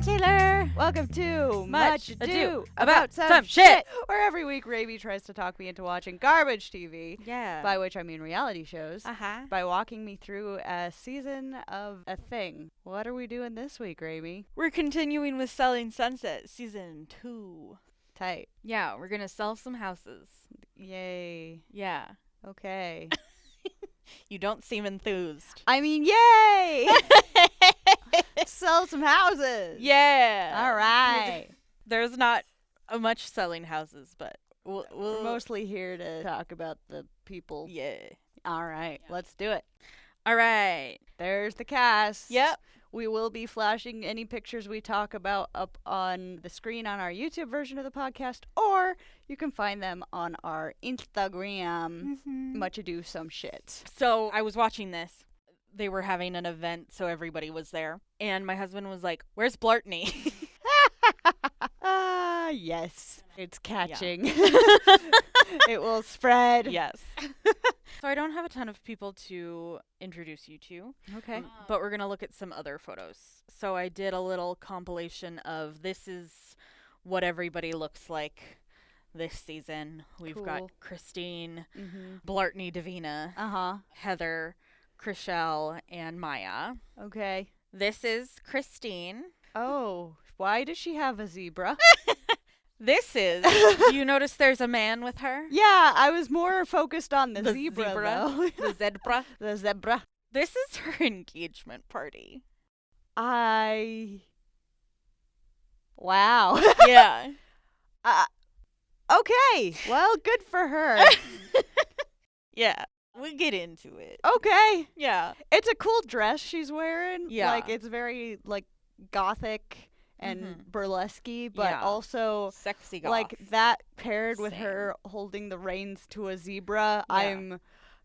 Taylor. Welcome to Much Much Ado Ado About Some Some Shit, where every week Ravi tries to talk me into watching garbage TV, Yeah. by which I mean reality shows, Uh-huh. by walking me through a season of a thing. What are we doing this week, Ravi? We're continuing with Selling Sunset, Season 2. Tight. Yeah, we're gonna sell some houses. Yay. Yeah. Okay. You don't seem enthused. I mean, yay! Sell some houses. Yeah. All right. There's not much selling houses, but we'll We're mostly here to talk about the people. yeah. All right. Yeah. Let's do it. All right. There's the cast. Yep. We will be flashing any pictures we talk about up on the screen on our YouTube version of the podcast, or you can find them on our Instagram. Much Ado Some Shit. So I was watching this. They were having an event, so everybody was there. And my husband was like, "Where's Blartney?" Yes. It's catching. It will spread. Yes. So I don't have a ton of people to introduce you to. Okay. But we're going to look at some other photos. So I did a little compilation of this is what everybody looks like this season. We've Cool. got Christine, Mm-hmm. Blartney, Davina, Uh-huh. Heather, Chriselle, and Maya. Okay. This is Christine. Oh, why does she have a zebra? This is, do you notice there's a man with her? Yeah, I was more focused on the zebra, though. The zebra. The zebra. This is her engagement party. Wow. Yeah. Okay. Well, good for her. Yeah. We'll get into it. Okay. Yeah. It's a cool dress she's wearing. Yeah. Like, it's very, like, gothic and burlesque-y, but Yeah. also, Sexy goth. like, that paired with Same. her holding the reins to a zebra, Yeah. I'm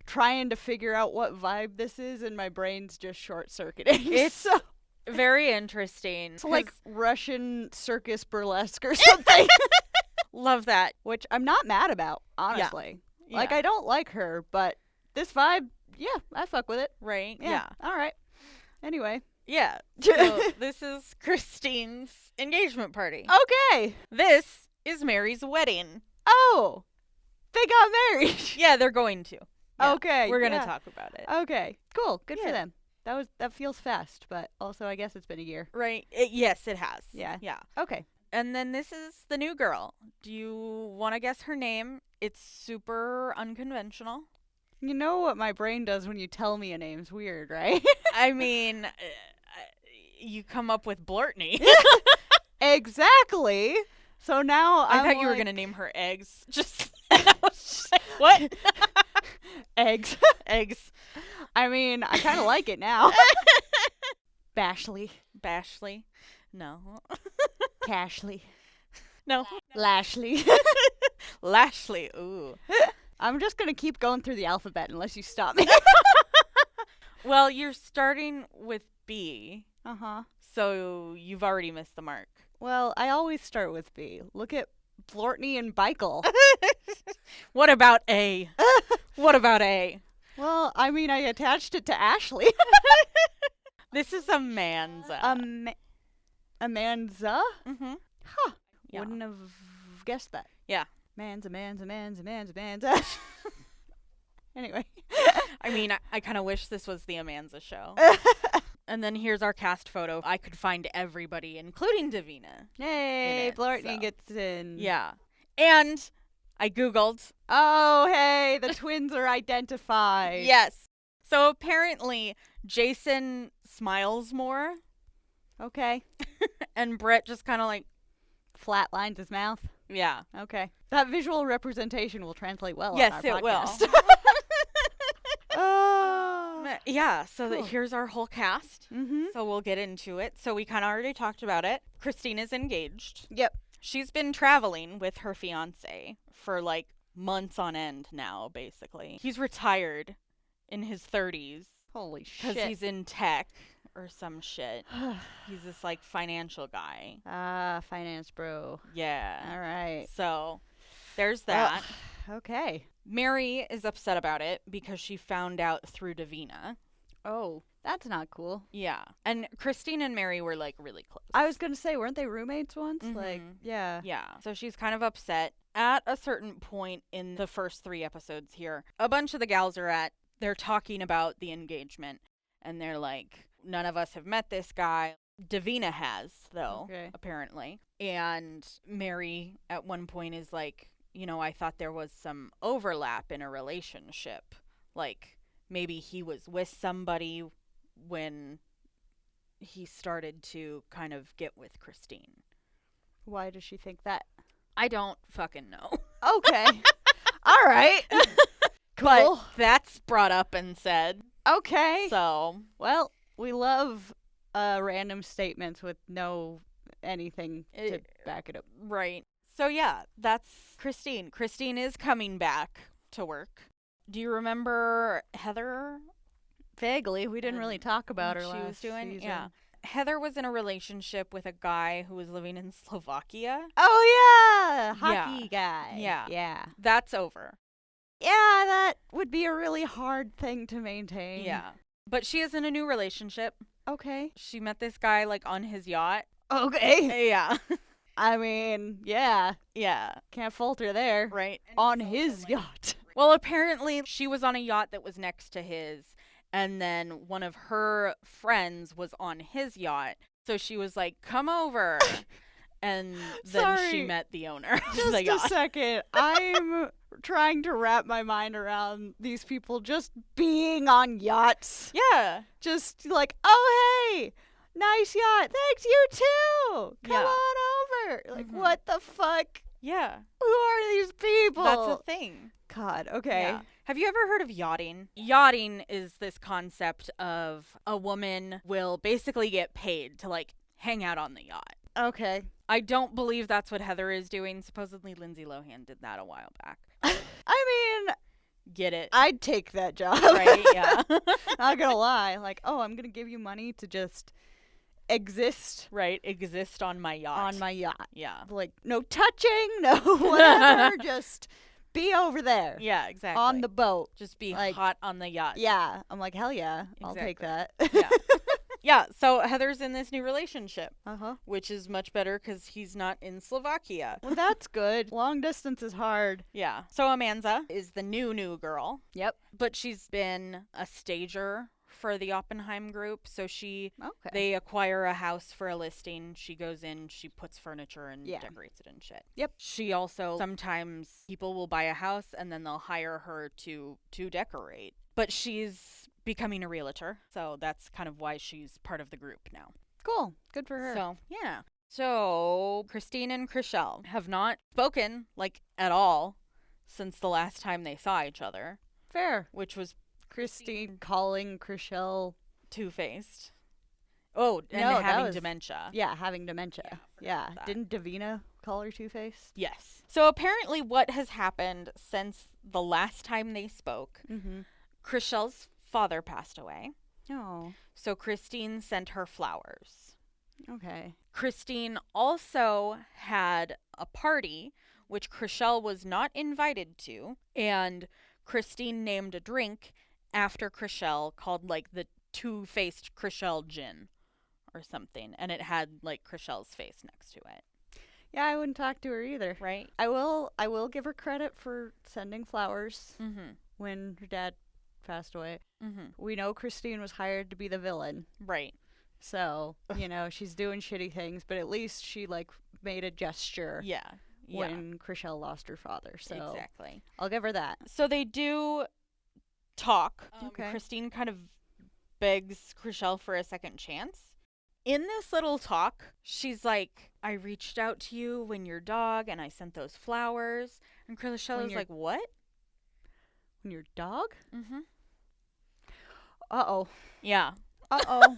trying to figure out what vibe this is, and my brain's just short-circuiting. It's so, very interesting. it's like Russian circus burlesque or something, Love that. which I'm not mad about, honestly. Like, Yeah. I don't like her, but this vibe, yeah, I fuck with it. Right? Yeah. All right. Anyway. Yeah. So this is Christine's engagement party. Okay. This is Mary's wedding. Oh, they got married. Yeah, they're going to. Yeah. Okay. We're gonna yeah. talk about it. Okay. Cool. Good for Yeah. them. That feels fast, but also I guess it's been a year. Right? Yes, it has. Yeah. Yeah. Okay. And then this is the new girl. Do you want to guess her name? It's super unconventional. You know what my brain does when you tell me a name's weird, right? I mean, you come up with Blartney. Exactly. So now I I'm thought you were like, gonna name her Eggs. Just I was like, what? eggs. Eggs. I mean, I kind of like it now. Bashley. Bashley. No. Cashley. No. Lashley. Lashley. Ooh. I'm just gonna keep going through the alphabet unless you stop me. Well, you're starting with B, Uh-huh. so you've already missed the mark. Well, I always start with B. Look at Blartney and Beichel. What about A? What about A? Well, I mean, I attached it to Ashley. This is a manza. Amanza? Mm-hmm. Huh. Yeah. Wouldn't have guessed that. Yeah. Manza. Anyway. I mean, I kind of wish this was the Amanza show. And then here's our cast photo. I could find everybody, including Davina. Hey, In it, Blartney so. gets in. Yeah. And I Googled. Oh, hey, the twins are identified. Yes. So apparently Jason smiles more Okay. and Brett just kind of like, Flatlines his mouth. yeah. Okay. That visual representation will translate well Yes, on our it will. podcast. Oh. Yeah, so Cool. here's our whole cast. Mm-hmm. So we'll get into it. So we kind of already talked about it. Christine is engaged. Yep. She's been traveling with her fiance for like months on end now, basically. He's retired in his 30s Holy because shit. he's in tech or some shit. He's this like financial guy. Finance bro. Yeah. All right. So there's that. Okay. Mary is upset about it because she found out through Davina. Oh, that's not cool. Yeah. And Christine and Mary were like really close. I was going to say, weren't they roommates once? Like, Mhm. yeah. Yeah. So she's kind of upset. At a certain point in the first 3 episodes here, a bunch of the gals they're talking about the engagement. And they're like, none of us have met this guy. Davina has, though, apparently. And Mary at one point is like, I thought there was some overlap in a relationship. Like, maybe he was with somebody when he started to kind of get with Christine. Why does she think that? I don't fucking know. Okay. All right. Cool. But that's brought up and said. Okay. So. Well, we love random statements with no anything to back it up. Right. So, yeah, that's Christine. Christine is coming back to work. Do you remember Heather? Vaguely. We didn't really talk about her she last was doing. season. Yeah. Heather was in a relationship with a guy who was living in Slovakia. Oh, yeah. Hockey guy. Yeah. Yeah. That's over. Yeah, that would be a really hard thing to maintain. Yeah. But she is in a new relationship. Okay. She met this guy, like, on his yacht. Okay. Yeah. I mean, yeah. Yeah. Can't falter there. Right. On his yacht. Well, apparently she was on a yacht that was next to his. And then one of her friends was on his yacht. So she was like, come over. And then she met the owner of Just the yacht. a second. I'm trying to wrap my mind around these people just being on yachts. Yeah. Just like, oh, hey, nice yacht. Thanks, you too. Come on over. Like, what the fuck? Yeah. Who are these people? That's a thing. God, okay. Yeah. Have you ever heard of yachting? Yachting is this concept of a woman will basically get paid to, like, hang out on the yacht. Okay. I don't believe that's what Heather is doing. Supposedly Lindsay Lohan did that a while back. I mean, get it? I'd take that job. Right, yeah. Not gonna lie. Like, oh, I'm gonna give you money to just exist. Right, exist on my yacht. On my yacht. Yeah. Like, no touching, no whatever, just be over there. Yeah, exactly. On the boat. Just be like, hot on the yacht. Yeah. I'm like, hell yeah. I'll take that. Yeah. Yeah, so Heather's in this new relationship, Uh-huh. which is much better because he's not in Slovakia. Well, that's good. Long distance is hard. Yeah. So Amanza is the new girl. Yep. But she's been a stager for the Oppenheim group. So they acquire a house for a listing. She goes in, she puts furniture and decorates it and shit. Yep. She also, sometimes people will buy a house and then they'll hire her to decorate. But she's becoming a realtor. So that's kind of why she's part of the group now. Cool. Good for her. So, yeah. So, Christine and Chriselle have not spoken, like, at all since the last time they saw each other. Fair. Which was Christine calling Chriselle two-faced. Oh, and having dementia. Yeah, having dementia. Yeah. Didn't Davina call her two-faced? Yes. So, apparently what has happened since the last time they spoke, Chriselle's father passed away. Oh. So Christine sent her flowers. Okay. Christine also had a party, which Chriselle was not invited to, and Christine named a drink after Chriselle called, like, the two-faced Chriselle gin or something, and it had, like, Chriselle's face next to it. Yeah, I wouldn't talk to her either. Right? I will give her credit for sending flowers when her dad passed away. We know Christine was hired to be the villain. Right. So, she's doing shitty things, but at least she, like, made a gesture. Yeah. When Chriselle lost her father. So exactly. I'll give her that. So they do talk. Okay. Christine kind of begs Chriselle for a second chance. In this little talk, she's like, I reached out to you when your dog and I sent those flowers. And Chriselle was like, what? When your dog? Uh-oh. Yeah. Uh-oh.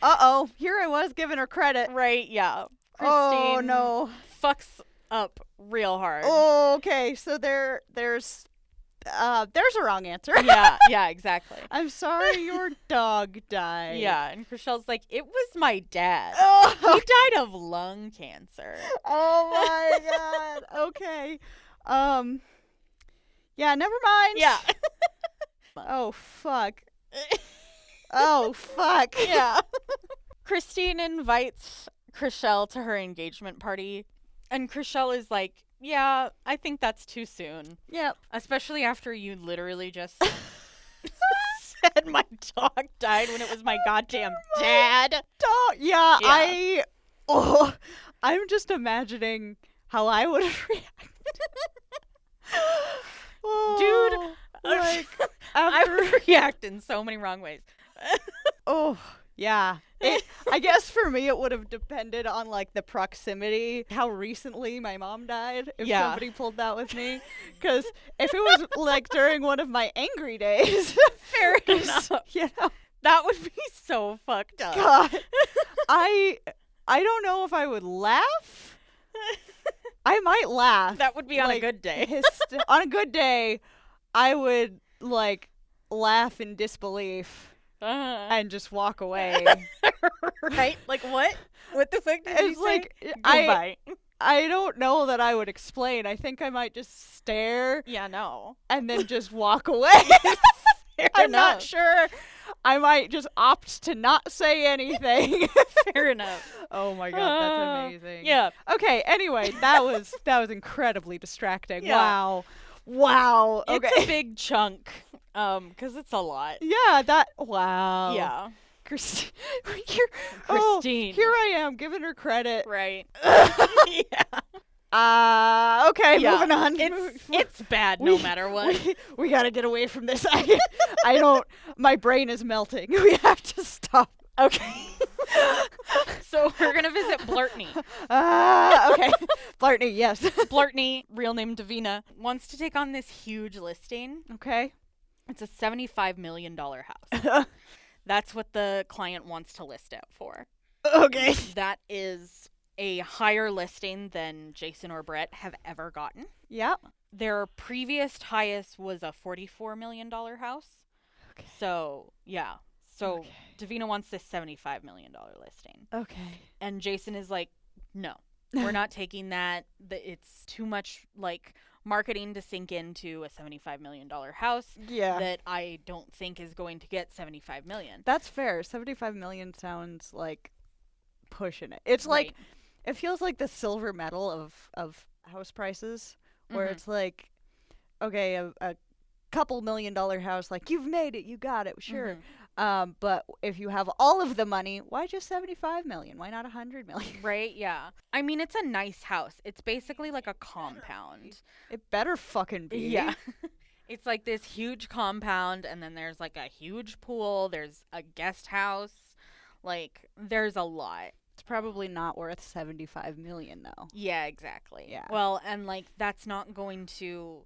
Uh-oh. Here I was giving her credit. Right, yeah. Christine no. fucks up real hard. Oh, okay. So there's a wrong answer. Yeah, exactly. I'm sorry your dog died. Yeah, and Chriselle's like, it was my dad. Oh. He died of lung cancer. Oh my god. Okay. Yeah, never mind. Yeah. Oh, fuck. Oh, fuck. Yeah. Christine invites Chriselle to her engagement party, and Chriselle is like, yeah, I think that's too soon. Yep. Especially after you literally just said my dog died when it was my goddamn dad. Dog. Yeah, I'm just imagining how I would have reacted. Dude, like, I after... would react in so many wrong ways. Oh, yeah. I guess for me it would have depended on, like, the proximity, how recently my mom died, if Yeah. somebody pulled that with me. Because if it was, like, during one of my angry days, Fair enough. you know, That would be so fucked up. God, I don't know if I would laugh. I might laugh. That would be on a like, good day. On a good day, I would, like, laugh in disbelief and just walk away. Right? Like, what? What the fuck did you It's say? like, Goodbye. I don't know that I would explain. I think I might just stare Yeah, no. and then just walk away. Fair I'm not enough. sure. I might just opt to not say anything. Fair enough. Oh my god, that's amazing. Yeah. Okay, anyway, that was incredibly distracting. Yeah. Wow. Okay. It's a big chunk. 'Cause it's a lot. Yeah, wow. Yeah. Christine. Christine. Here I am giving her credit. Right. Yeah. Okay, Yeah. moving on. It's bad no We- matter what. We gotta get away from this. I don't. My brain is melting. We have to stop. Okay. So we're gonna visit Blurtney. Okay. Blartney, yes. Blurtney, real name Davina, wants to take on this huge listing. Okay. It's a $75 million house. That's what the client wants to list it for. Okay. That is a higher listing than Jason or Brett have ever gotten. Yep. Their previous highest was a $44 million house. Okay. So, yeah. So, Okay. Davina wants this $75 million listing. Okay. And Jason is like, no, we're not taking that. It's too much, like, marketing to sink into a $75 million house Yeah. that I don't think is going to get $75 million. That's fair. 75 million sounds like pushing it. It's like, Right. it feels like the silver medal of house prices, where Mhm. it's like, okay, a couple $1 million house, like, you've made it, you got it, sure. Mhm. But if you have all of the money, why just 75 million? Why not 100 million? Right, yeah. I mean, it's a nice house. It's basically like a compound. It better fucking be. Yeah. It's like this huge compound, and then there's like a huge pool. There's a guest house. Like, there's a lot. It's probably not worth 75 million though. Yeah, exactly. Yeah. Well, and like, that's not going to.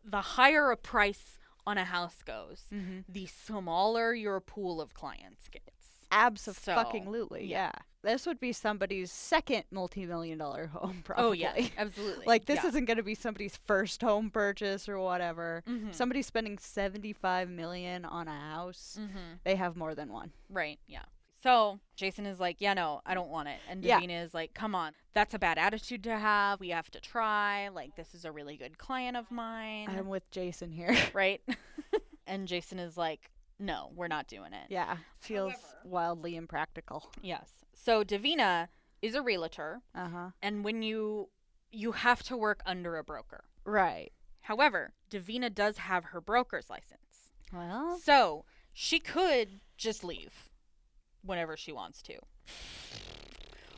The higher a price on a house goes, Mm-hmm. the smaller your pool of clients gets. Absolutely. yeah. Yeah. This would be somebody's second multi-million-dollar home, probably. Oh, yeah, absolutely. Like, this Yeah. isn't going to be somebody's first home purchase or whatever. Mhm. Somebody spending 75 million on a house, Mhm. they have more than one. Right, yeah. So Jason is like, yeah, no, I don't want it. And Yeah. Davina is like, come on, that's a bad attitude to have. We have to try. Like, this is a really good client of mine. I'm with Jason here. Right? And Jason is like, no, we're not doing it. Yeah. Feels However- wildly impractical. Yes. So Davina is a realtor, Uh-huh. and when you have to work under a broker. Right. However, Davina does have her broker's license. Well, So she could just leave whenever she wants to.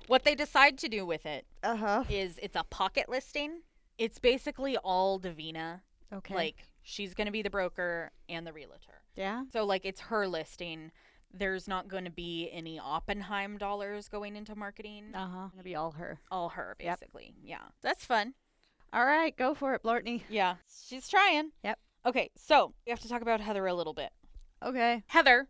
What they decide to do with it uh-huh. is it's a pocket listing. It's basically all Davina. Okay. Like, she's going to be the broker and the realtor. yeah. So, like, it's her listing. There's not going to be any Oppenheim dollars going into marketing. Uh-huh. Gonna be all her. All her, Yep. basically. Yeah. That's fun. All right, go for it, Blartney. Yeah. She's trying. Yep. Okay, so we have to talk about Heather a little bit. Okay. Heather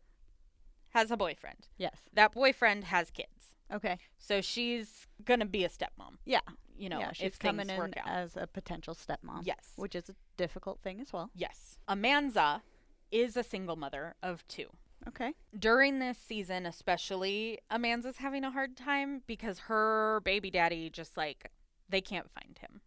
has a boyfriend. Yes. That boyfriend has kids. Okay. So she's going to be a stepmom. Yeah. You know, yeah, if she's things coming in work out. as a potential stepmom. Yes. Which is a difficult thing as well. Yes. Amanza is a single mother of 2. Okay. During this season, especially, Amanza's having a hard time because her baby daddy just, like, they can't find him.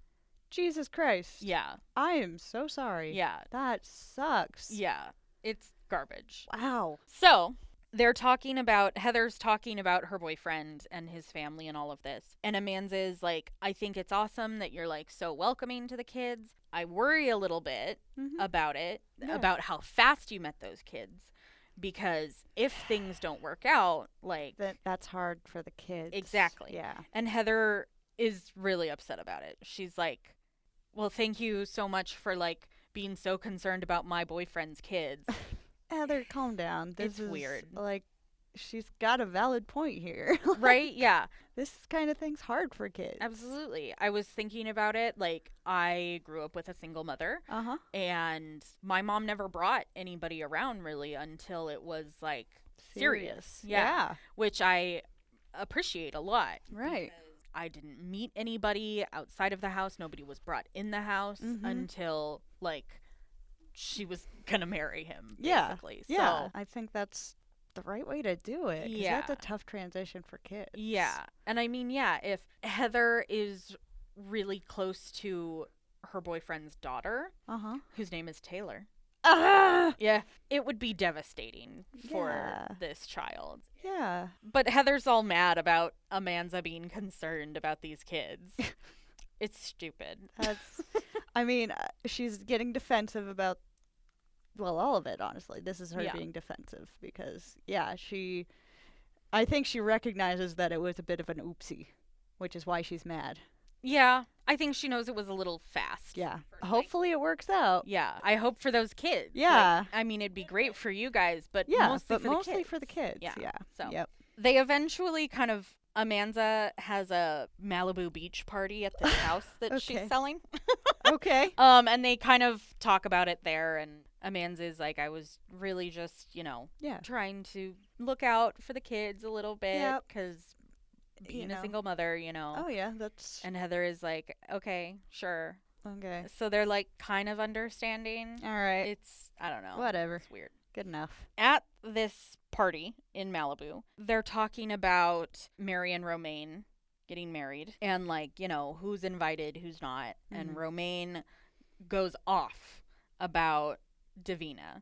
Jesus Christ. Yeah. I am so sorry. Yeah. That sucks. Yeah. It's garbage. Wow. So Heather's talking about her boyfriend and his family and all of this. And Amanda is like, I think it's awesome that you're like so welcoming to the kids. I worry a little bit about it, about how fast you met those kids. Because if things don't work out, like... That's hard for the kids. Exactly. Yeah. And Heather is really upset about it. She's like, well, thank you so much for, like, being so concerned about my boyfriend's kids. Heather, calm down. This is weird. Like, she's got a valid point here. Right? Yeah. This kind of thing's hard for kids. Absolutely. I was thinking about it. Like, I grew up with a single mother. And my mom never brought anybody around, really, until it was, like, serious. Yeah. Which I appreciate a lot. Right. I didn't meet anybody outside of the house. Nobody was brought in the house until, like, she was gonna marry him, basically. Yeah. So, I think that's the right way to do it. Yeah. That's a tough transition for kids. Yeah. And I mean, yeah, if Heather is really close to her boyfriend's daughter, whose name is Taylor. Yeah. It would be devastating for this child. Yeah. But Heather's all mad about Amanda being concerned about these kids. It's stupid. I mean, she's getting defensive about, well, all of it, honestly. This is her being defensive because, I think she recognizes that it was a bit of an oopsie, which is why she's mad. Yeah, I think she knows it was a little fast. Yeah. Hopefully it works out. Yeah, I hope for those kids. Yeah. Like, I mean, it'd be great for you guys, but mostly for the kids. Yeah. So yep. They eventually Amanda has a Malibu beach party at this house that she's selling. Okay. And they kind of talk about it there, and Amanda's like, I was really just, trying to look out for the kids a little bit, because being a single mother, Oh, yeah, that's... And Heather is like, okay, sure. Okay. So they're, like, kind of understanding. All right. It's, I don't know. Whatever. It's weird. Good enough. At this party in Malibu, they're talking about Mary and Romaine getting married and, like, who's invited, who's not. And Romaine goes off about Davina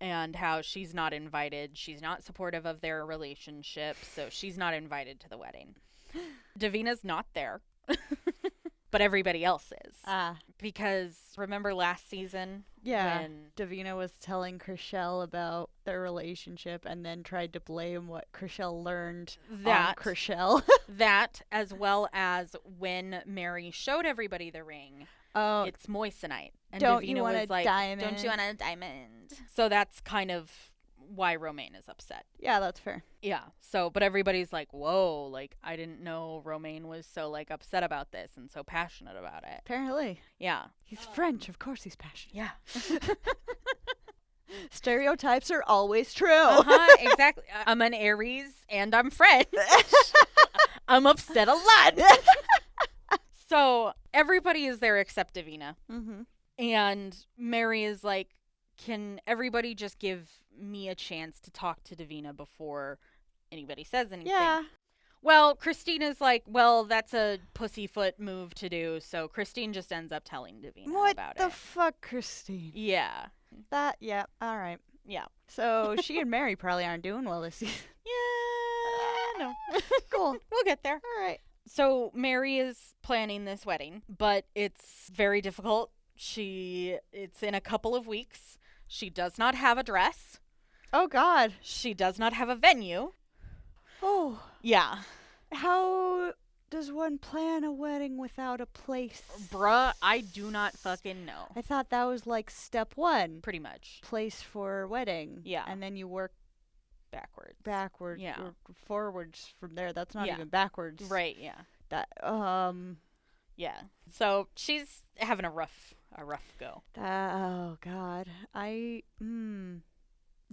and how she's not invited. She's not supportive of their relationship, so she's not invited to the wedding. Davina's not there. But everybody else is. Because remember last season? Yeah. When Davina was telling Chriselle about their relationship and then tried to blame what Chriselle learned on Chriselle. That, as well as when Mary showed everybody the ring. Oh. It's moissanite. And Don't Davina you want was a like, diamond? Don't you want a diamond? So that's kind of why Romaine is upset. Yeah, that's fair. Yeah. So, but everybody's like, whoa, like, I didn't know Romaine was so, like, upset about this and so passionate about it. Apparently. Yeah. He's French. Of course he's passionate. Yeah. Stereotypes are always true. Exactly. I'm an Aries and I'm French. I'm upset a lot. So, everybody is there except Davina. And Mary is like, can everybody just give me a chance to talk to Davina before anybody says anything? Yeah. Well, Christina's like, well, that's a pussyfoot move to do, so Christine just ends up telling Davina about it. What the fuck, Christine? Yeah. All right. Yeah. So she and Mary probably aren't doing well this season. Yeah, no. Cool. We'll get there. All right. So Mary is planning this wedding, but it's very difficult. It's in a couple of weeks. She does not have a dress. Oh, God. She does not have a venue. Oh. Yeah. How does one plan a wedding without a place? Bruh, I do not fucking know. I thought that was like step one. Pretty much. Place for wedding. Yeah. And then you work backwards. Yeah. Or forwards from there. That's not even backwards. Right, yeah. Yeah. So she's having a rough go. Oh, God.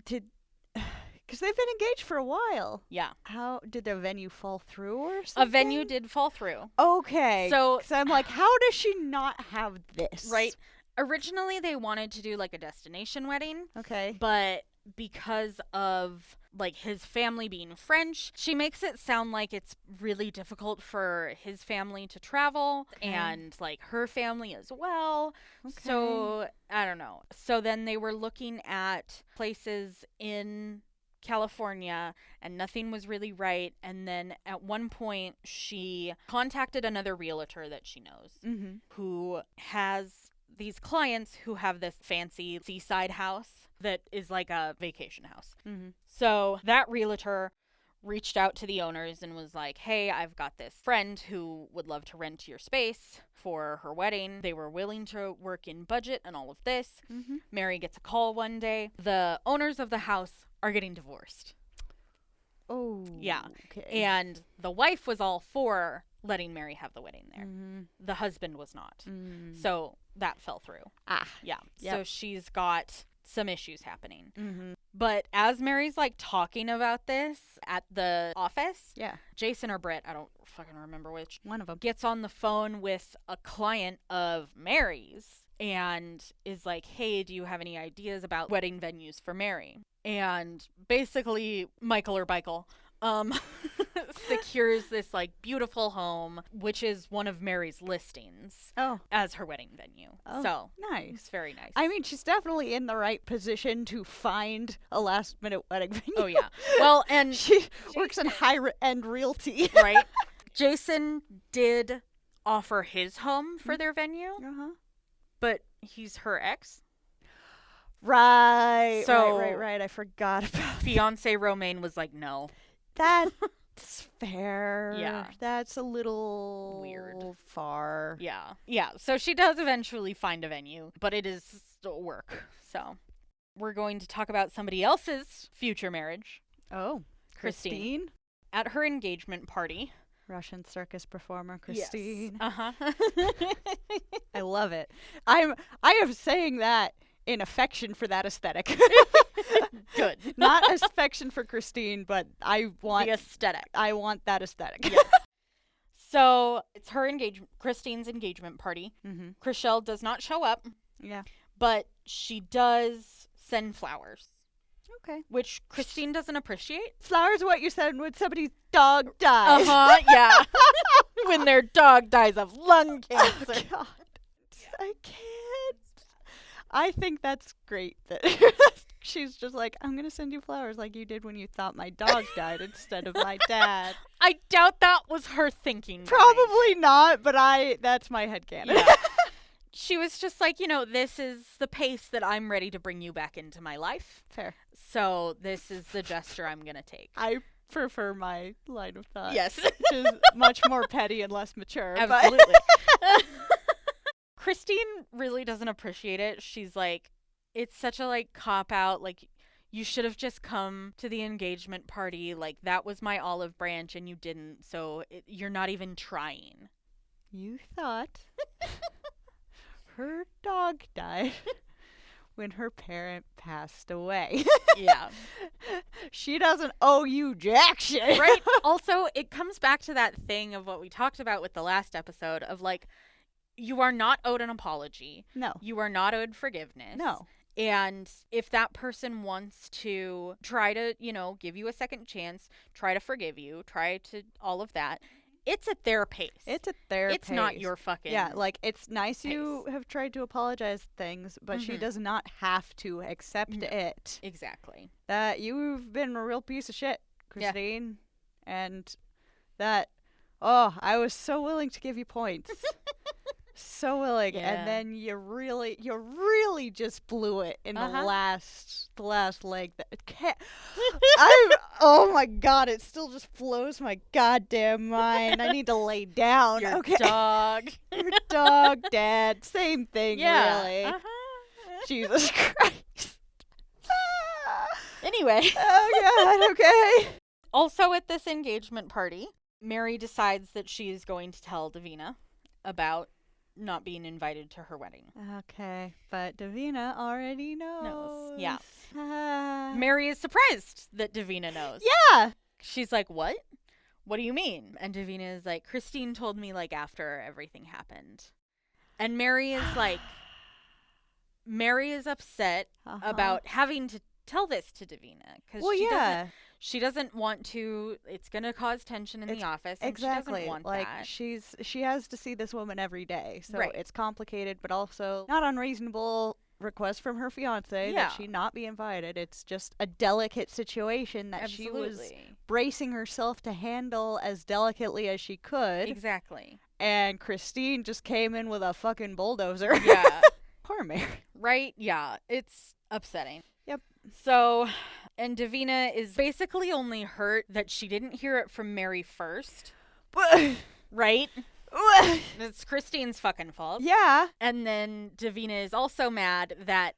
Because they've been engaged for a while. Yeah. How did the venue fall through or something? A venue did fall through. Okay. So I'm like, how does she not have this? Right. Originally, they wanted to do like a destination wedding. Okay. But because of like his family being French, she makes it sound like it's really difficult for his family to travel and like her family as well. So I don't know. So then they were looking at places in California and nothing was really right. And then at one point she contacted another realtor that she knows who has these clients who have this fancy seaside house that is like a vacation house. So that realtor reached out to the owners and was like, hey, I've got this friend who would love to rent your space for her wedding. They were willing to work in budget and all of this. Mary gets a call one day. The owners of the house are getting divorced. Oh. Yeah. Okay. And the wife was all for letting Mary have the wedding there. The husband was not. So that fell through. Yeah. Yep. So she's got some issues happening. But as Mary's like talking about this at the office, Jason or Britt, I don't fucking remember which, one of them, gets on the phone with a client of Mary's and is like, hey, do you have any ideas about wedding venues for Mary? And basically Michael secures this like beautiful home, which is one of Mary's listings as her wedding venue. So nice. It's very nice. I mean, she's definitely in the right position to find a last minute wedding venue. Oh yeah. Well, and she works in high-end realty. Right. Jason did offer his home for their venue, but he's her ex. Right. So right. I forgot about fiance Romaine was like, no. That's fair. Yeah. That's a little weird. Far. Yeah. Yeah. So she does eventually find a venue, but it is still work. So we're going to talk about somebody else's future marriage. Oh, Christine. At her engagement party. Russian circus performer Christine. Yes. I love it. I am saying that in affection for that aesthetic. Good. Not affection for Christine, but I want the aesthetic. I want that aesthetic. Yes. So it's her Christine's engagement party. Chriselle does not show up. Yeah. But she does send flowers. Okay. Which Christine doesn't appreciate. Flowers, what you send when somebody's dog dies. Yeah. When their dog dies of lung cancer. Oh, God. I can't. I think that's great that she's just like, I'm going to send you flowers like you did when you thought my dog died instead of my dad. I doubt that was her thinking. Probably not, but that's my headcanon. Yeah. She was just like, this is the pace that I'm ready to bring you back into my life. Fair. So this is the gesture I'm going to take. I prefer my line of thought. Yes. Which is much more petty and less mature. Absolutely. Christine really doesn't appreciate it. She's like, it's such a like cop out. Like, you should have just come to the engagement party. Like, that was my olive branch and you didn't. So you're not even trying. You thought her dog died when her parent passed away. Yeah. She doesn't owe you jack shit. Right? Also, it comes back to that thing of what we talked about with the last episode of like, you are not owed an apology. No. You are not owed forgiveness. No. And if that person wants to try to, give you a second chance, try to forgive you, try to all of that, it's at their pace. It's at their pace. It's not your fucking Yeah, like, it's nice pace. you have tried to apologize for things, but she does not have to accept it. Exactly. That you've been a real piece of shit, Christine. Yeah. And that, I was so willing to give you points. So willing, and then you really just blew it in the last leg. Oh my God, it still just blows my goddamn mind. I need to lay down. Your dog, your dog, dad, same thing, really. Jesus Christ. Anyway. Oh God. Okay. Also, at this engagement party, Mary decides that she is going to tell Davina about not being invited to her wedding. Okay, but Davina already knows. Yeah. Mary is surprised that Davina knows. Yeah. She's like, what? What do you mean? And Davina is like, Christine told me like after everything happened. And Mary is like, Mary is upset about having to tell this to Davina because she doesn't want to. It's going to cause tension in the office. And exactly. She doesn't want like that. she has to see this woman every day, so Right. it's complicated, but also not unreasonable request from her fiance that she not be invited. It's just a delicate situation that she was bracing herself to handle as delicately as she could. Exactly. And Christine just came in with a fucking bulldozer. Yeah. Poor Mary. Right? Yeah. It's upsetting. Yep. So, and Davina is basically only hurt that she didn't hear it from Mary first. Right? It's Christine's fucking fault. Yeah. And then Davina is also mad that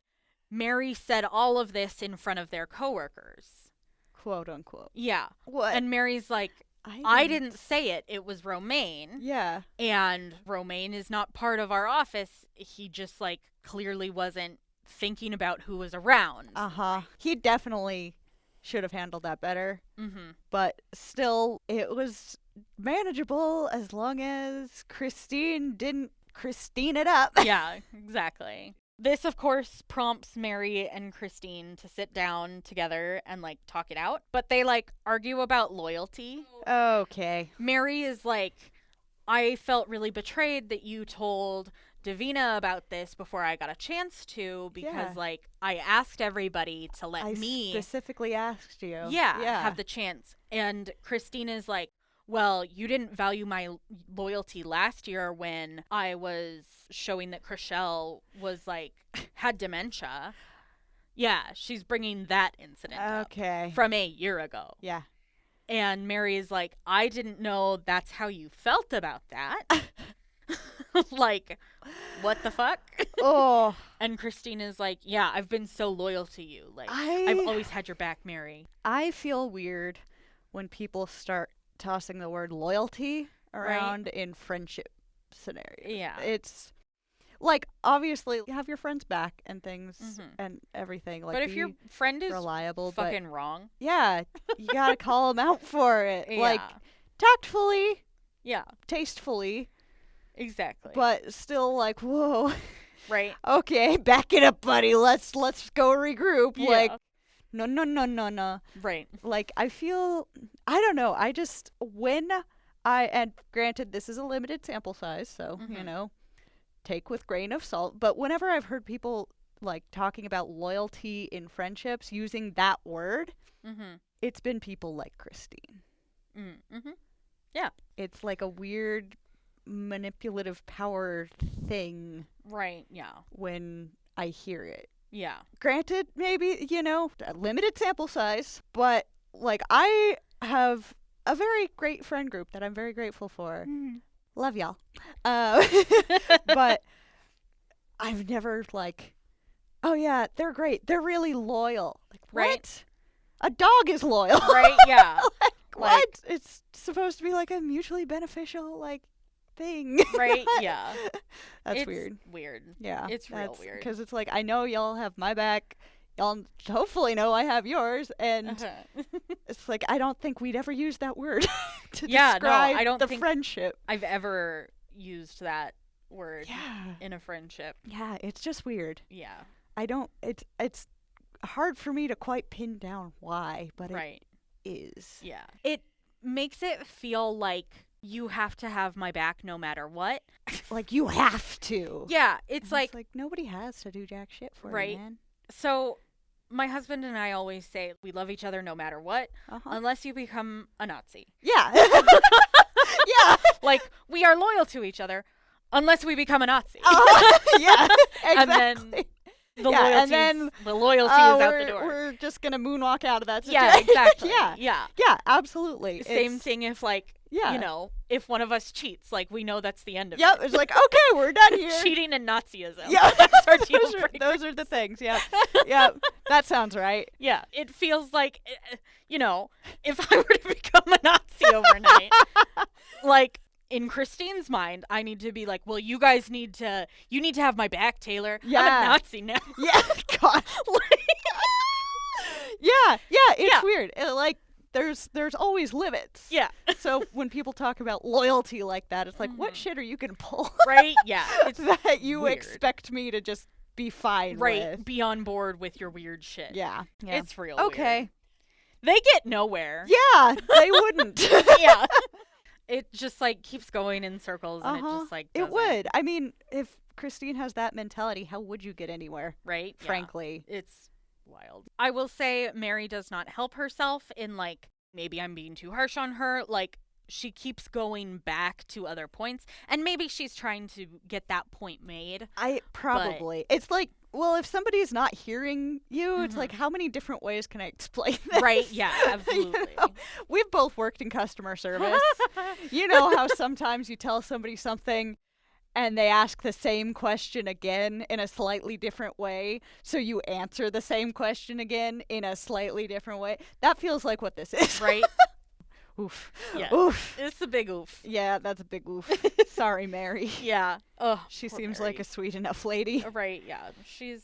Mary said all of this in front of their coworkers. Quote unquote. Yeah. What? And Mary's like, I didn't say it. It was Romaine. Yeah. And Romaine is not part of our office. He just, like, clearly wasn't thinking about who was around. Uh-huh. He definitely should have handled that better. Mm-hmm. But still, it was manageable as long as Christine didn't Christine it up. Yeah, exactly. This, of course, prompts Mary and Christine to sit down together and, like, talk it out. But they, like, argue about loyalty. Okay. Mary is like, I felt really betrayed that you told Davina about this before I got a chance to because, like, I asked everybody to let me... I specifically asked you. Yeah, have the chance. And Christine is like, well, you didn't value my loyalty last year when I was showing that Chriselle was, like, had dementia. Yeah, she's bringing that incident up from a year ago. Yeah. And Mary is like, I didn't know that's how you felt about that. Like, what the fuck? Oh. And Christine is like, yeah, I've been so loyal to you. Like, I've always had your back, Mary. I feel weird when people start tossing the word loyalty around in friendship scenarios. Yeah. It's like, obviously, you have your friends back and things and everything. Like, but if your friend is reliable, fucking wrong. Yeah, you gotta call them out for it. Yeah. Like, tactfully. Yeah. Tastefully. Exactly. But still, like, whoa. Right. Okay, back it up, buddy. Let's go regroup. Yeah. Like, no. Right. Like, I feel, I don't know. I just, and granted, this is a limited sample size, so, you know, take with grain of salt. But whenever I've heard people, like, talking about loyalty in friendships using that word, it's been people like Christine. Yeah. It's like a weird manipulative power thing. Right, yeah. When I hear it. Yeah. Granted, maybe, you know, a limited sample size, but, like, I have a very great friend group that I'm very grateful for. Love y'all. But I've never, like, oh, yeah, they're great. They're really loyal. Like, what? Right. A dog is loyal. Right, yeah. Like, what? It's supposed to be, like, a mutually beneficial, like, thing. Right, yeah. That's it's weird. Yeah. It's real weird. Because it's like, I know y'all have my back. Y'all hopefully know I have yours. And it's like, I don't think we'd ever use that word to describe I don't the think friendship. I've ever used that word in a friendship. Yeah, it's just weird. Yeah. I don't, it's hard for me to quite pin down why, but it is. Yeah. It makes it feel like you have to have my back no matter what. Like, you have to. Yeah, it's like nobody has to do jack shit for you, man. So my husband and I always say we love each other no matter what, unless you become a Nazi. Yeah. Yeah. Like, we are loyal to each other unless we become a Nazi. Yeah, exactly. And then the loyalty is out the door. We're just going to moonwalk out of that situation. Yeah, exactly. Yeah. Yeah, absolutely. Same thing if, like, you know, if one of us cheats, like, we know that's the end of it. Yep, it's like, okay, we're done here. Cheating and Nazism. Yeah. That's our deal breaker. Those are the things, yeah. Yeah, that sounds right. Yeah, it feels like, you know, if I were to become a Nazi overnight, like, in Christine's mind, I need to be like, well, you need to have my back, Taylor. Yeah. I'm a Nazi now. Yeah, God. Yeah, it's weird. Like, there's always limits. Yeah. So when people talk about loyalty like that, it's like, what shit are you gonna pull? Right? Yeah. It's that you weird. expect me to just be fine with. Be on board with your weird shit. Yeah. It's real okay. weird. They get nowhere. Yeah, they wouldn't. Yeah. It just, like, keeps going in circles, and it just, like, doesn't. It would. I mean, if Christine has that mentality, how would you get anywhere? Right? Frankly. Yeah. It's wild. I will say Mary does not help herself in, like, maybe I'm being too harsh on her. Like, she keeps going back to other points, and maybe she's trying to get that point made. It's like, well, if somebody's not hearing you, it's like, how many different ways can I explain this? Right, yeah, absolutely. You know? We've both worked in customer service. You know how sometimes you tell somebody something and they ask the same question again in a slightly different way, so you answer the same question again in a slightly different way? That feels like what this is. Right? Oof. Yeah. Oof. It's a big oof. Yeah, that's a big oof. Sorry, Mary. Yeah. Oh, she seems Mary. like a sweet enough lady. Right, yeah. She's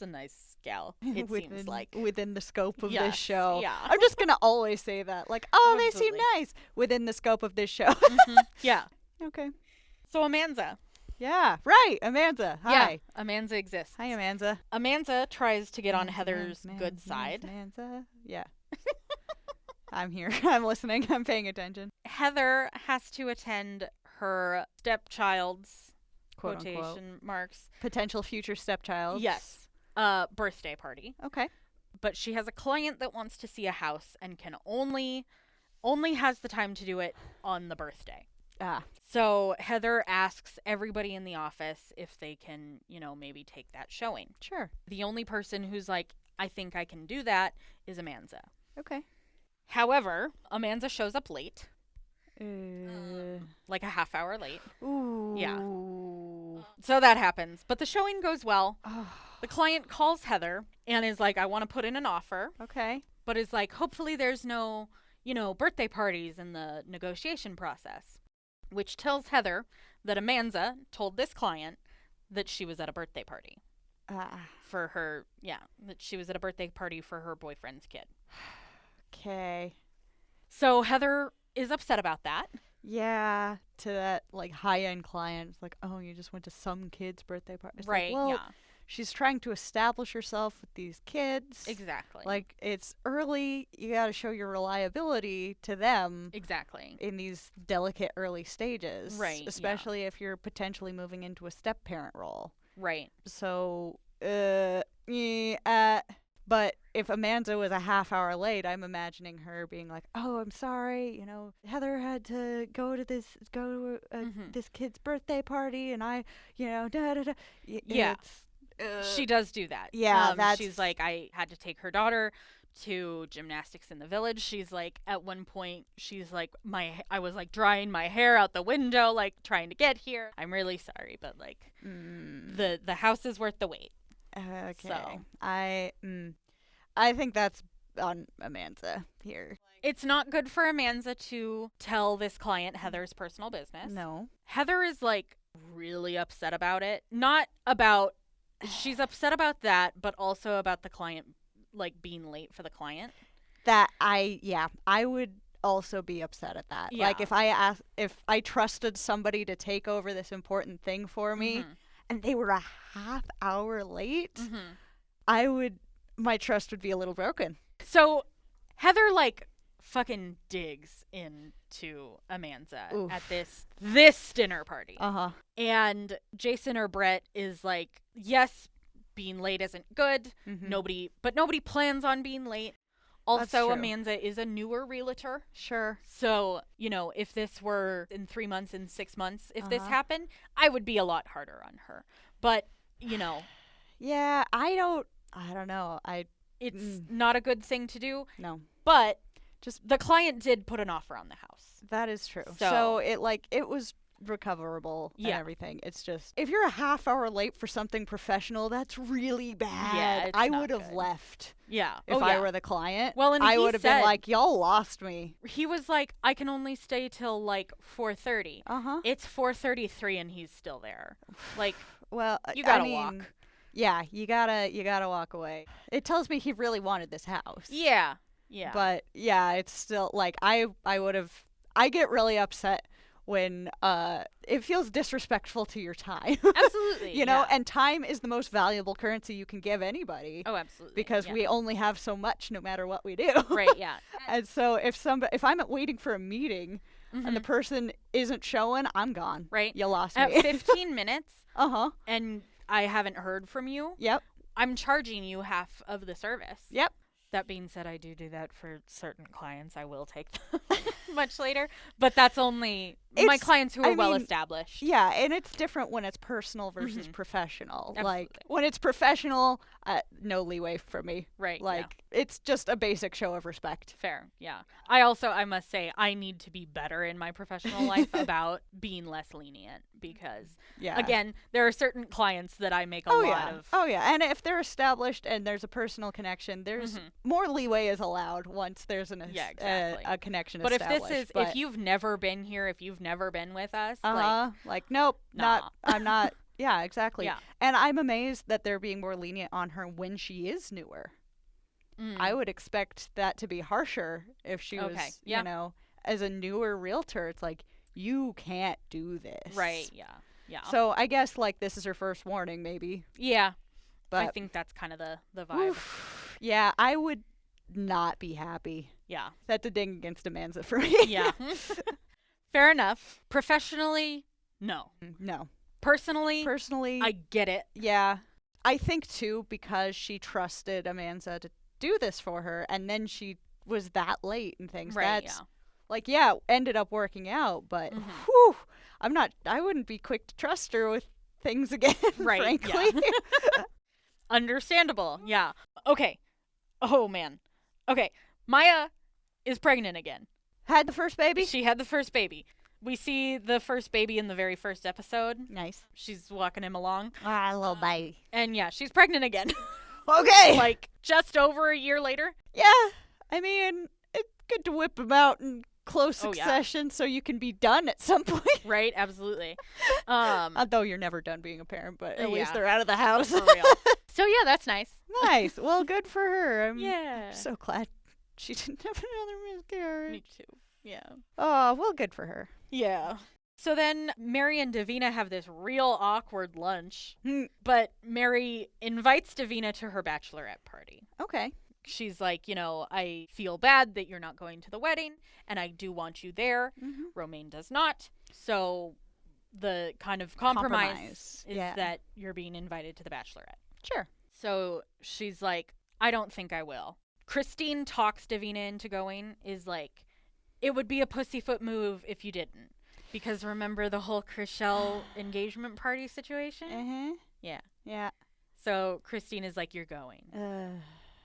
a nice gal, it seems like. Within the scope of this show. Yeah. I'm just going to always say that. Like, oh, Absolutely. they seem nice within the scope of this show. Yeah. Okay. So Amanda. Yeah, right. Amanda. Hi. Yeah, Amanda exists. Hi, Amanda. Amanda tries to get on Heather's good side. Amanda. Yeah. I'm here. I'm listening. I'm paying attention. Heather has to attend her stepchild's Quote, quotation unquote. marks. Potential future stepchild. Yes. Birthday party. Okay. But she has a client that wants to see a house and can only has the time to do it on the birthday. Ah. So Heather asks everybody in the office if they can, maybe take that showing. Sure. The only person who's like, I think I can do that is Amanda. Okay. However, Amanda shows up late. Like a half hour late. Ooh. Yeah. So that happens. But the showing goes well. Oh. The client calls Heather and is like, I want to put in an offer. Okay. But is like, hopefully there's no, birthday parties in the negotiation process. Which tells Heather that Amanda told this client that she was at a birthday party. For her, that she was at a birthday party for her boyfriend's kid. Okay. So Heather is upset about that. Yeah, to that, like, high-end client. It's like, oh, you just went to some kid's birthday party. It's Right, like, well, yeah. she's trying to establish herself with these kids. Exactly. Like, it's early. You got to show your reliability to them. Exactly. In these delicate early stages. Right, Especially if you're potentially moving into a step-parent role. Right. So, but if Amanda was a half hour late, I'm imagining her being like, "Oh, I'm sorry. Heather had to go to this this kid's birthday party, and I, da da da." Yeah, she does do that. Yeah, she's like, I had to take her daughter to gymnastics in the village. She's like, at one point, she's like, I was like drying my hair out the window, like trying to get here. I'm really sorry, but like, the house is worth the wait. Okay. So. I think that's on Amanda here. It's not good for Amanda to tell this client Heather's personal business. No. Heather is like really upset about it. Not about, she's upset about that, but also about the client like being late for the client. I would also be upset at that. Yeah. Like if I trusted somebody to take over this important thing for me and they were a half hour late, my trust would be a little broken. So Heather like fucking digs into Amanda at this dinner party. And Jason or Brett is like, yes, being late isn't good. Nobody plans on being late. Also, Amanda is a newer realtor. Sure. So, if this were in 3 months, in 6 months, if this happened, I would be a lot harder on her. But, Yeah, I don't know. It's not a good thing to do. No. But just the client did put an offer on the house. That is true. So it was recoverable and everything. It's just, if you're a half hour late for something professional, that's really bad. I would have left. Yeah. If I were the client. Well, and I would have been like, y'all lost me. He was like, I can only stay till like 4:30. It's 4:33 and he's still there. Like, well, you gotta walk. Yeah, you gotta walk away. It tells me he really wanted this house. Yeah. Yeah. But yeah, it's still like I get really upset when it feels disrespectful to your time. Absolutely. You know, yeah. and time is the most valuable currency you can give anybody. Oh, absolutely. Because yeah. we only have so much no matter what we do. Right, yeah. And so if I'm waiting for a meeting and the person isn't showing, I'm gone. Right. You lost At me. 15 minutes Uh-huh. and I haven't heard from you, Yep. I'm charging you half of the service. Yep. That being said, I do that for certain clients. I will take them much later, but that's only my clients who are well established. Yeah, and it's different when it's personal versus professional. Absolutely. Like when it's professional, no leeway from me. Right. Like it's just a basic show of respect. Fair. Yeah. I must say, I need to be better in my professional life about being less lenient because, again, there are certain clients that I make a lot of. Oh, yeah. And if they're established and there's a personal connection, there's more leeway is allowed once there's a connection but established. If you've never been here, if you've never been with us, nope, nah. I'm not. Yeah, exactly. Yeah. And I'm amazed that they're being more lenient on her when she is newer. I would expect that to be harsher if she was, you know, as a newer realtor. It's like, you can't do this. Right, yeah. Yeah. So I guess, like, this is her first warning, maybe. Yeah. But I think that's kind of the vibe. Oof, yeah, I would not be happy. Yeah. That's a ding against Amanza for me. Yeah. Fair enough. Professionally, no. No. Personally, I get it. Yeah. I think, too, because she trusted Amanza to do this for her, and then she was that late and things. Right, That's, like, yeah, ended up working out, but, whew, I wouldn't be quick to trust her with things again, frankly. Yeah. Understandable, yeah. Okay. Oh, man. Okay. Maya is pregnant again. Had the first baby? She had the first baby. We see the first baby in the very first episode. Nice. She's walking him along. Ah, little baby. And yeah, she's pregnant again. Okay. Like, just over a year later. Yeah. I mean, it's good to whip them out in close succession so you can be done at some point. Right, absolutely. Although you're never done being a parent, but at least they're out of the house. For real. So yeah, that's nice. Nice. Well, good for her. I'm Yeah. so glad she didn't have another miscarriage. Me too. Yeah. Oh, well, good for her. Yeah. So then Mary and Davina have this real awkward lunch, but Mary invites Davina to her bachelorette party. Okay. She's like, you know, I feel bad that you're not going to the wedding, and I do want you there. Romaine does not. So the kind of compromise is that you're being invited to the bachelorette. Sure. So she's like, I don't think I will. Christine talks Davina into going, is like, it would be a pussyfoot move if you didn't. Because remember the whole Chriselle engagement party situation? Yeah. Yeah. So Christine is like, you're going.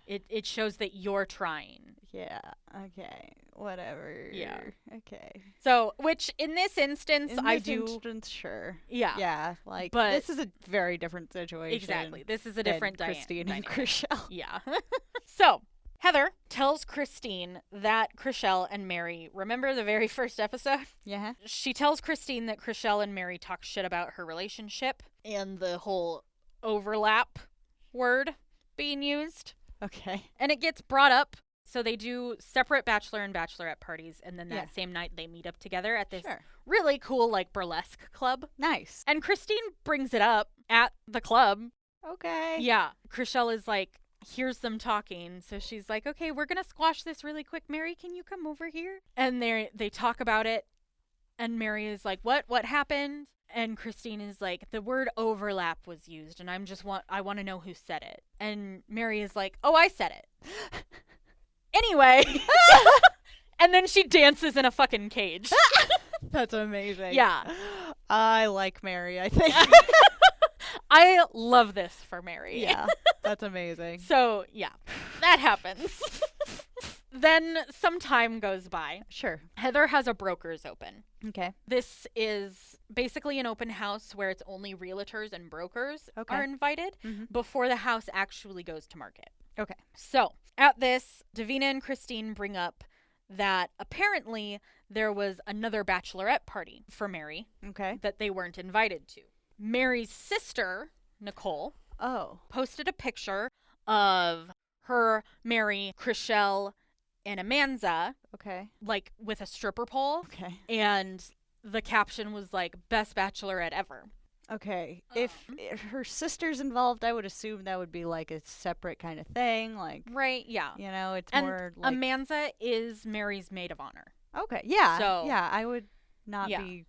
It shows that you're trying. Yeah. Okay. Whatever. Yeah. Okay. So, which in this instance, sure. Yeah. Yeah. Like, but this is a very different situation. Exactly. This is a different Christine and Chriselle. Yeah. So, Heather tells Christine that Chriselle and Mary, remember the very first episode? Yeah. She tells Christine that Chriselle and Mary talk shit about her relationship and the whole overlap word being used. Okay. And it gets brought up. So they do separate bachelor and bachelorette parties. And then that same night they meet up together at this really cool, like, burlesque club. Nice. And Christine brings it up at the club. Okay. Yeah. Chriselle is like, hears them talking. So she's like, okay, we're going to squash this really quick. Mary, can you come over here? And they talk about it. And Mary is like, what happened? And Christine is like, the word overlap was used. And I want to know who said it. And Mary is like, oh, I said it. Anyway. And then she dances in a fucking cage. That's amazing. Yeah. I like Mary, I think. I love this for Mary. Yeah, that's amazing. So, yeah, that happens. Then some time goes by. Sure. Heather has a broker's open. Okay. This is basically an open house where it's only realtors and brokers are invited before the house actually goes to market. Okay. So, at this, Davina and Christine bring up that apparently there was another bachelorette party for Mary that they weren't invited to. Mary's sister, Nicole, posted a picture of her, Mary, Chriselle, and Amanza, like with a stripper pole. Okay. And the caption was like, best Bachelorette ever. Okay. If her sister's involved, I would assume that would be like a separate kind of thing. Like, Right, yeah. you know, it's And more like. Amanza is Mary's maid of honor. Okay. Yeah. So- yeah, I would not Yeah. be.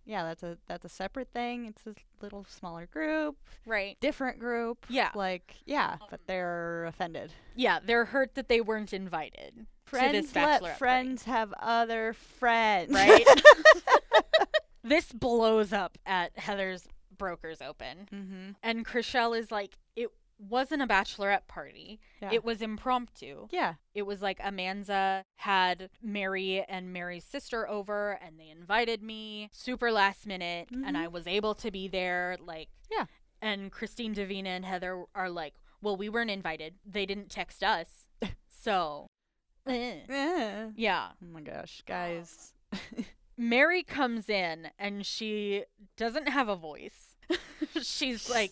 Yeah, that's a separate thing. It's a little smaller group, Right. different group. Yeah. Like, yeah, but they're offended. Yeah, they're hurt that they weren't invited to this Friends Bachelorette let friends have other friends. party. Right? This blows up at Heather's Brokers Open. Mm-hmm. And Chriselle is like, it wasn't a Bachelorette party. Yeah. It was impromptu. Yeah. It was like Amanza had Mary and Mary's sister over and they invited me super last minute and I was able to be there. Like, Yeah. And Christine, Davina, and Heather are like, well, we weren't invited. They didn't text us. So, yeah. Oh my gosh, guys. Mary comes in and she doesn't have a voice. She's like,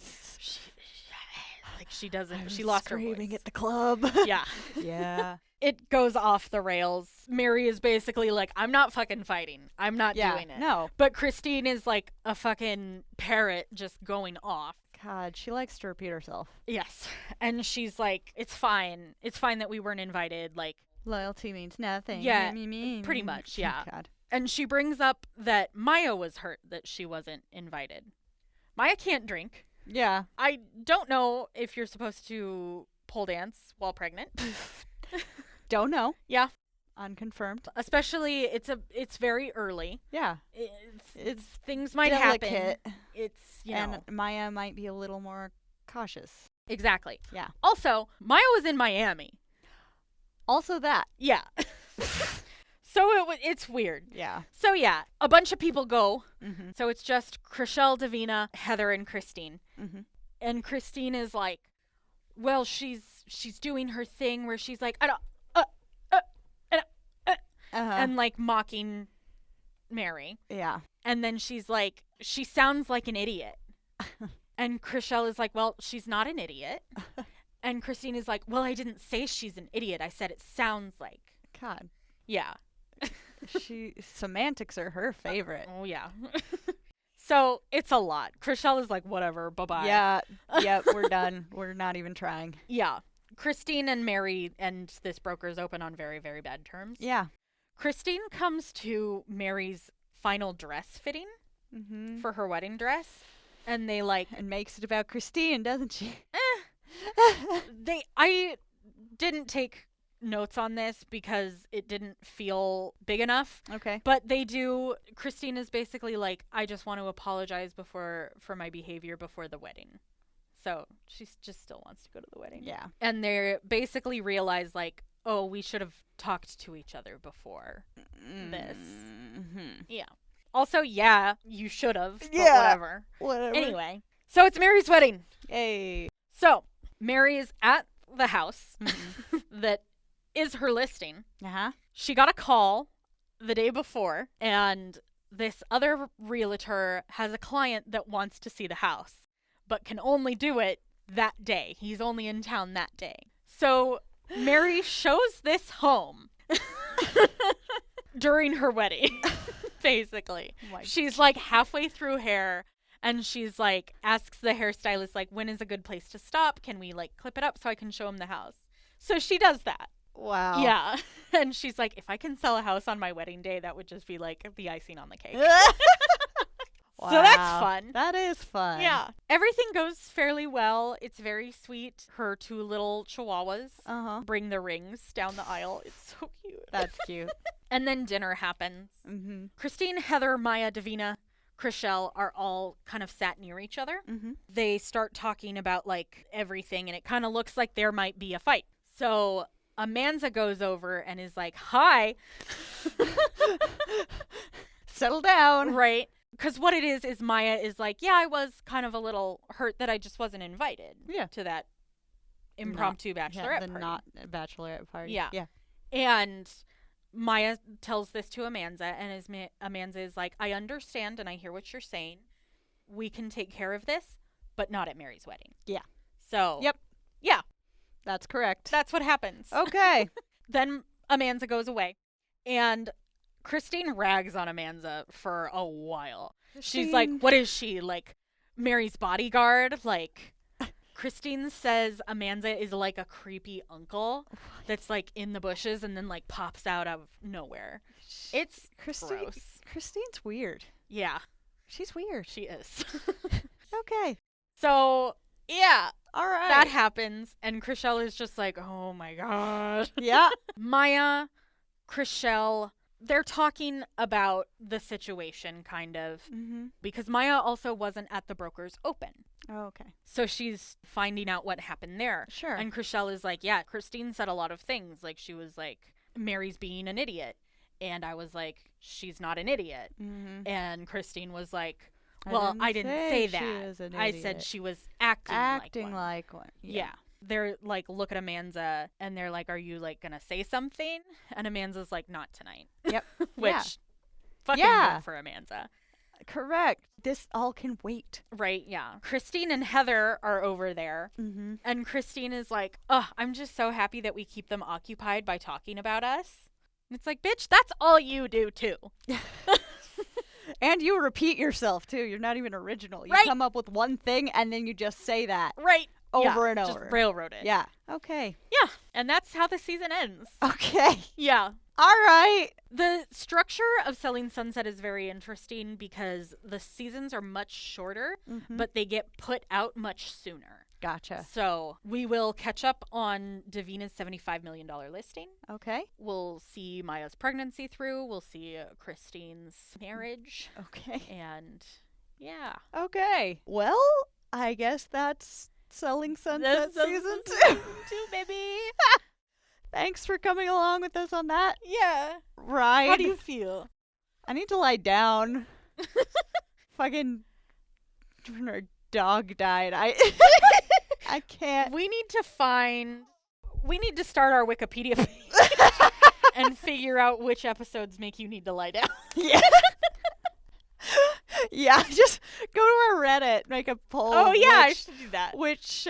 she doesn't. She lost her voice. Screaming at the club. Yeah. Yeah. It goes off the rails. Mary is basically like, I'm not fucking fighting. I'm not doing it. No. But Christine is like a fucking parrot just going off. God, she likes to repeat herself. Yes. And she's like, it's fine. It's fine that we weren't invited. Like, Loyalty means nothing. Yeah, Me. pretty much, yeah. God. and she brings up that Maya was hurt that she wasn't invited. Maya can't drink. Yeah. I don't know if you're supposed to pole dance while pregnant. Don't know. Yeah. Unconfirmed. Especially it's very early. Yeah. It's things might delicate. happen. It's, you know. And Maya might be a little more cautious. Exactly. Yeah. Also, Maya was in Miami. Also that. Yeah. So it's weird. Yeah. So yeah, a bunch of people go. Mm-hmm. So it's just Chriselle, Davina, Heather, and Christine. Mm-hmm. And Christine is like, well, she's doing her thing where she's like, I don't, and like mocking Mary. Yeah. And then she's like, she sounds like an idiot. And Chriselle is like, well, she's not an idiot. And Christine is like, well, I didn't say she's an idiot. I said it sounds like. God. Yeah. Semantics are her favorite. Oh, yeah. So it's a lot. Chriselle is like, whatever, bye-bye. Yeah. Yep, we're done. We're not even trying. Yeah. Christine and Mary and this broker's open on very, very bad terms. Yeah. Christine comes to Mary's final dress fitting Mm-hmm. for her wedding dress. And they like, And makes it about Christine, doesn't she? I didn't take notes on this because it didn't feel big enough. Okay. But they do. Christine is basically like, I just want to apologize for my behavior before the wedding. So she just still wants to go to the wedding. Yeah. And they basically realize like, oh, we should have talked to each other before this. Mm-hmm. Yeah. Also, yeah, you should have. But Yeah. whatever. Whatever. Anyway, so it's Mary's wedding. Hey. So Mary is at the house Mm-hmm. that is her listing. Uh-huh. She got a call the day before, and this other realtor has a client that wants to see the house, but can only do it that day. He's only in town that day. So Mary shows this home during her wedding, basically. My She's like halfway through hair, and she's like, asks the hairstylist, like, when is a good place to stop? Can we like clip it up so I can show him the house? So she does that. Wow. Yeah. And she's like, if I can sell a house on my wedding day, that would just be like the icing on the cake. Wow. So that's fun. That is fun. Yeah. Everything goes fairly well. It's very sweet. Her two little chihuahuas Uh-huh. bring the rings down the aisle. It's so cute. That's cute. And then dinner happens. Mm-hmm. Christine, Heather, Maya, Davina, Chriselle are all kind of sat near each other. Mm-hmm. They start talking about like everything, and it kind of looks like there might be a fight. So Amanza goes over and is like, hi. Settle down. Right. Because what it is Maya is like, yeah, I was kind of a little hurt that I just wasn't invited to that impromptu bachelorette the party. not bachelorette party. Yeah. Yeah. And Maya tells this to Amanza, and Amanza is like, I understand and I hear what you're saying. We can take care of this, but not at Mary's wedding. Yeah. So. Yep. Yeah. That's correct. That's what happens. Okay. Then Amanza goes away, and Christine rags on Amanda for a while. She's like, what is she, like, Mary's bodyguard? Like, Christine says Amanda is like a creepy uncle that's, like, in the bushes and then, like, pops out of nowhere. It's gross. Christine's weird. Yeah. She's weird. She is. Okay. So, yeah. All right. That happens, and Chriselle is just like, oh my god. Yeah. Maya, Chriselle, they're talking about the situation, kind of, because Maya also wasn't at the broker's open. Oh, okay. So she's finding out what happened there. Sure. And Chriselle is like, yeah, Christine said a lot of things. Like, she was like, Mary's being an idiot. And I was like, she's not an idiot. And Christine was like, well, I didn't say that. I said she was acting like one. Yeah. They're like, look at Amanda, and they're like, are you like gonna say something? And Amanda's like, not tonight. Yep. Which, fucking good for Amanda. Correct. This all can wait. Right, yeah. Christine and Heather are over there. And Christine is like, I'm just so happy that we keep them occupied by talking about us. And it's like, bitch, that's all you do, too. And you repeat yourself, too. You're not even original. You come up with one thing, and then you just say that. Right. Over and over. Just railroad it. Yeah. Okay. Yeah. And that's how the season ends. Okay. Yeah. All right. The structure of Selling Sunset is very interesting because the seasons are much shorter, but they get put out much sooner. Gotcha. So we will catch up on Davina's $75 million listing. Okay. We'll see Maya's pregnancy through. We'll see Christine's marriage. Okay. And yeah. Okay. Well, I guess that's Selling Sunset season 2. Season 2, baby. Thanks for coming along with us on that. Yeah. Right. How do you feel? I need to lie down. Fucking her dog died. I can't. We need to start our Wikipedia page and figure out which episodes make you need to lie down. Yeah. Yeah, just go to our Reddit, make a poll. Oh yeah, I should do that. Which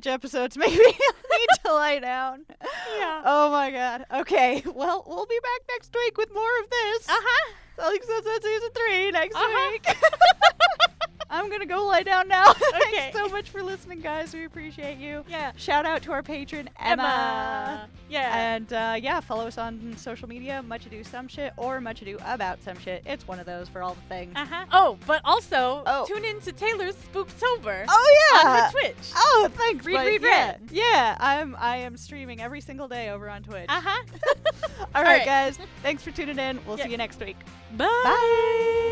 episodes make me need to lie down? Yeah. Oh my god. Okay. Well, we'll be back next week with more of this. Selling Sunset season 3 next week. I'm gonna go lie down now. Okay. Thanks so much for listening, guys. We appreciate you. Yeah. Shout out to our patron, Emma. Yeah. And follow us on social media, Much Ado Some Shit or Much Ado About Some Shit. It's one of those for all the things. Oh, but also tune in to Taylor's Spooktober. Oh yeah. On the Twitch. Oh, thanks. Read. Yeah, I am streaming every single day over on Twitch. All All right, guys. Thanks for tuning in. We'll see you next week. Bye. Bye.